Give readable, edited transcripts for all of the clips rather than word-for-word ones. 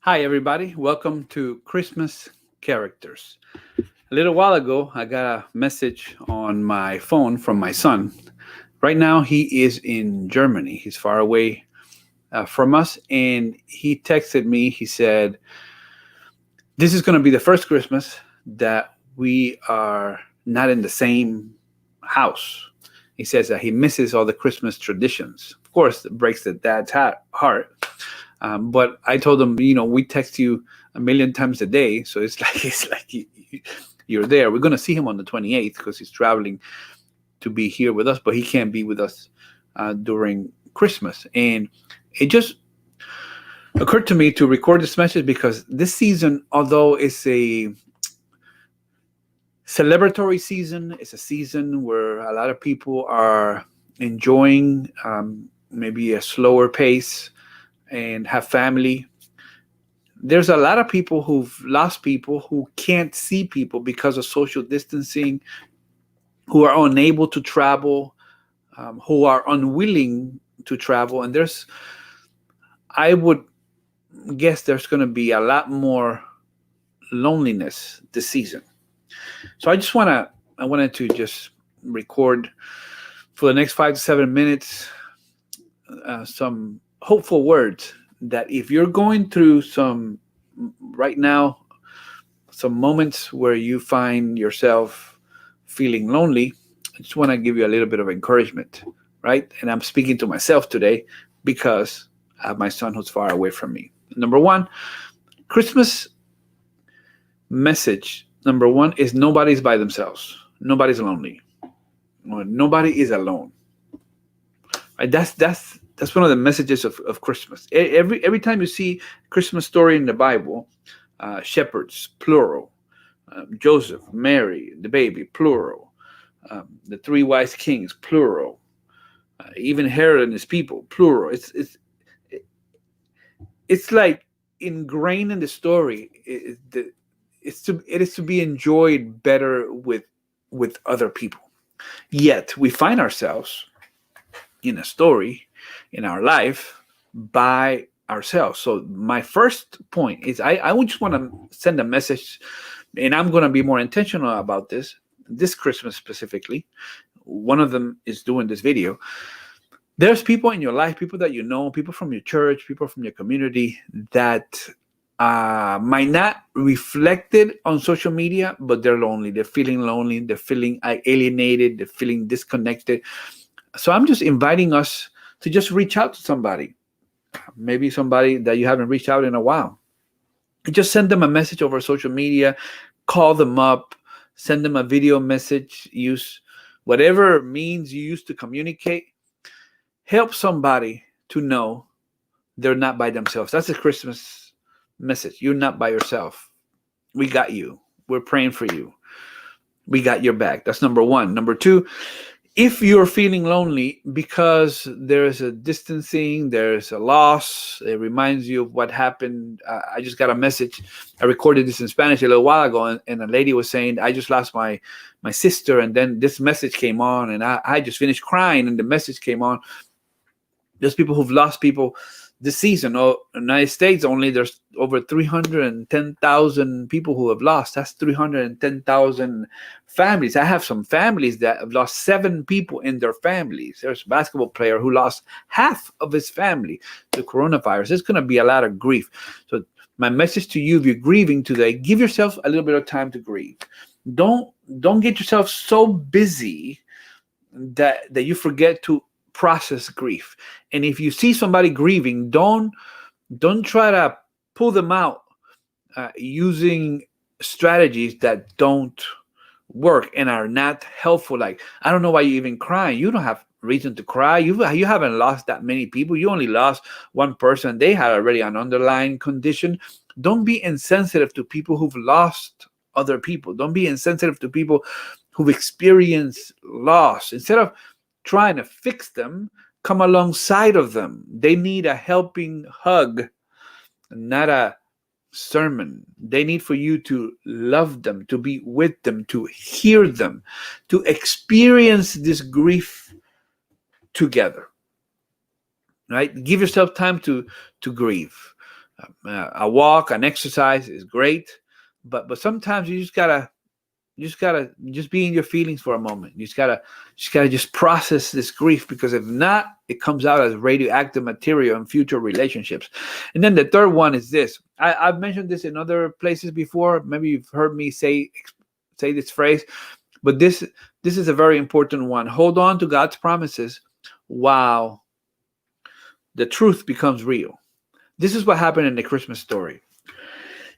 Hi, everybody. Welcome to Christmas Characters. A little while ago, I got a message on my phone from my son. Right now, he is in Germany. He's far away from us. And he texted me. He said, "This is going to be the first Christmas that we are not in the same house." He says that he misses all the Christmas traditions. Of course, it breaks the dad's heart. But I told him, we text you a million times a day, so it's like you're there. We're gonna see him on the 28th because he's traveling to be here with us, but he can't be with us during Christmas. And it just occurred to me to record this message because this season, although it's a celebratory season, it's a season where a lot of people are enjoying maybe a slower pace and have family. There's a lot of people who've lost people who can't see people because of social distancing, who are unable to travel, who are unwilling to travel. And I would guess there's going to be a lot more loneliness this season. So I wanted to just record for the next 5 to 7 minutes some hopeful words that if you're going through right now, some moments where you find yourself feeling lonely, I just want to give you a little bit of encouragement, right? And I'm speaking to myself today because I have my son who's far away from me. Number one, Christmas message number one is nobody's by themselves. Nobody's lonely. Nobody is alone. Right? That's one of the messages of Christmas. Every time you see Christmas story in the Bible, shepherds, plural, Joseph, Mary, the baby, plural, the three wise kings, plural, even Herod and his people, plural. It's like ingrained in the story. It is to be enjoyed better with other people. Yet we find ourselves in a story in our life by ourselves. So my first point is I would just want to send a message, and I'm going to be more intentional about this Christmas specifically. One of them is doing this video. There's people in your life, people that you know, people from your church, people from your community that might not reflect it on social media, but they're lonely. They're feeling lonely. They're feeling alienated. They're feeling disconnected. So I'm just inviting us to just reach out to somebody, maybe somebody that you haven't reached out in a while. And just send them a message over social media, call them up, send them a video message, use whatever means you use to communicate. Help somebody to know they're not by themselves. That's a Christmas message. You're not by yourself. We got you. We're praying for you. We got your back. That's number one. Number two, if you're feeling lonely because there's a distancing, there's a loss, it reminds you of what happened. I just got a message. I recorded this in Spanish a little while ago, and a lady was saying, I just lost my sister, and then this message came on, and I just finished crying, and the message came on. There's people who've lost people this season. In the United States only, there's over 310,000 people who have lost. That's 310,000 families. I have some families that have lost 7 people in their families. There's a basketball player who lost half of his family to coronavirus. There's going to be a lot of grief. So my message to you, if you're grieving today, give yourself a little bit of time to grieve. Don't get yourself so busy that you forget to process grief. And if you see somebody grieving, don't try to pull them out using strategies that don't work and are not helpful. Like, I don't know why you even crying. You don't have reason to cry. You haven't lost that many people. You only lost one person. They had already an underlying condition. Don't be insensitive to people who've lost other people. Don't be insensitive to people who've experienced loss. Instead of trying to fix them, come alongside of them. They need a helping hug, not a sermon. They need for you to love them, to be with them, to hear them, to experience this grief together. Right? Give yourself time to grieve. A walk, an exercise is great, but sometimes you just be in your feelings for a moment. You just gotta process this grief, because if not, it comes out as radioactive material in future relationships. And then the third one is this. I've mentioned this in other places before. Maybe you've heard me say this phrase, but this is a very important one. Hold on to God's promises while the truth becomes real. This is what happened in the Christmas story.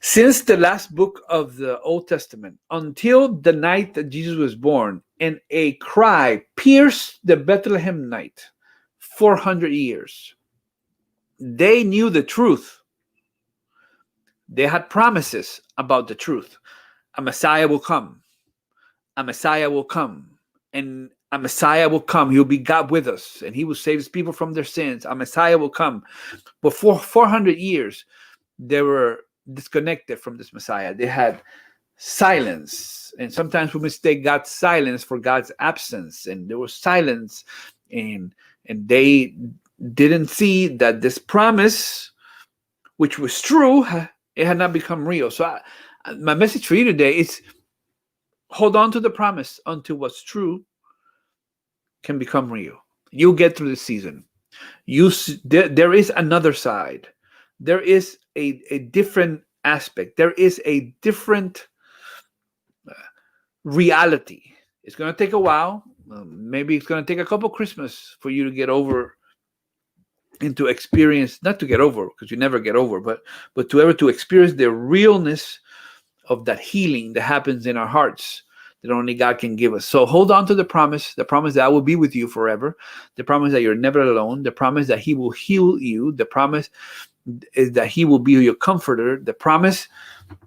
Since the last book of the Old Testament, until the night that Jesus was born, and a cry pierced the Bethlehem night, 400 years. They knew the truth. They had promises about the truth. A Messiah will come. A Messiah will come. And a Messiah will come. He'll be God with us, and he will save his people from their sins. A Messiah will come. But for 400 years, they were disconnected from this Messiah. They had silence, and sometimes we mistake God's silence for God's absence. And there was silence, and they didn't see that this promise, which was true, it had not become real. So my message for you today is hold on to the promise until what's true can become real. You'll get through this season. There is another side. There is a different aspect. There is a different reality. It's going to take a while. Maybe it's going to take a couple Christmas for you to get over and to experience, not to get over, because you never get over, but to experience the realness of that healing that happens in our hearts that only God can give us. So hold on to the promise that I will be with you forever, the promise that you're never alone, the promise that he will heal you, the promise is that he will be your comforter, the promise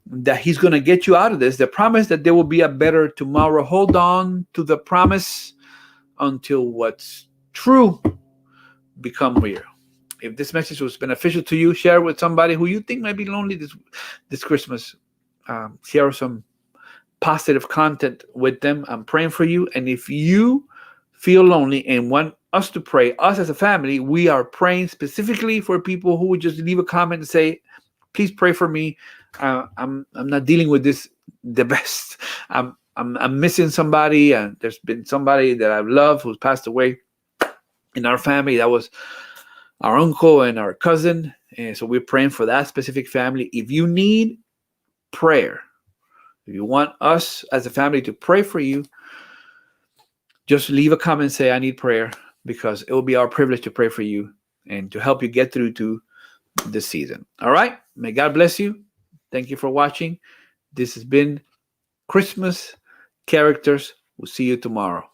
that he's going to get you out of this, the promise that there will be a better tomorrow. Hold on to the promise until what's true become real. If this message was beneficial to you, share it with somebody who you think might be lonely this Christmas. Share some positive content with them. I'm praying for you. And if you feel lonely and want us to pray, us as a family, we are praying specifically for people who would just leave a comment and say, please pray for me. I'm not dealing with this the best. I'm missing somebody, and there's been somebody that I've loved who's passed away in our family. That was our uncle and our cousin. And so we're praying for that specific family. If you need prayer, if you want us as a family to pray for you, just leave a comment and say, I need prayer, because it will be our privilege to pray for you and to help you get through to this season. All right. May God bless you. Thank you for watching. This has been Christmas Characters. We'll see you tomorrow.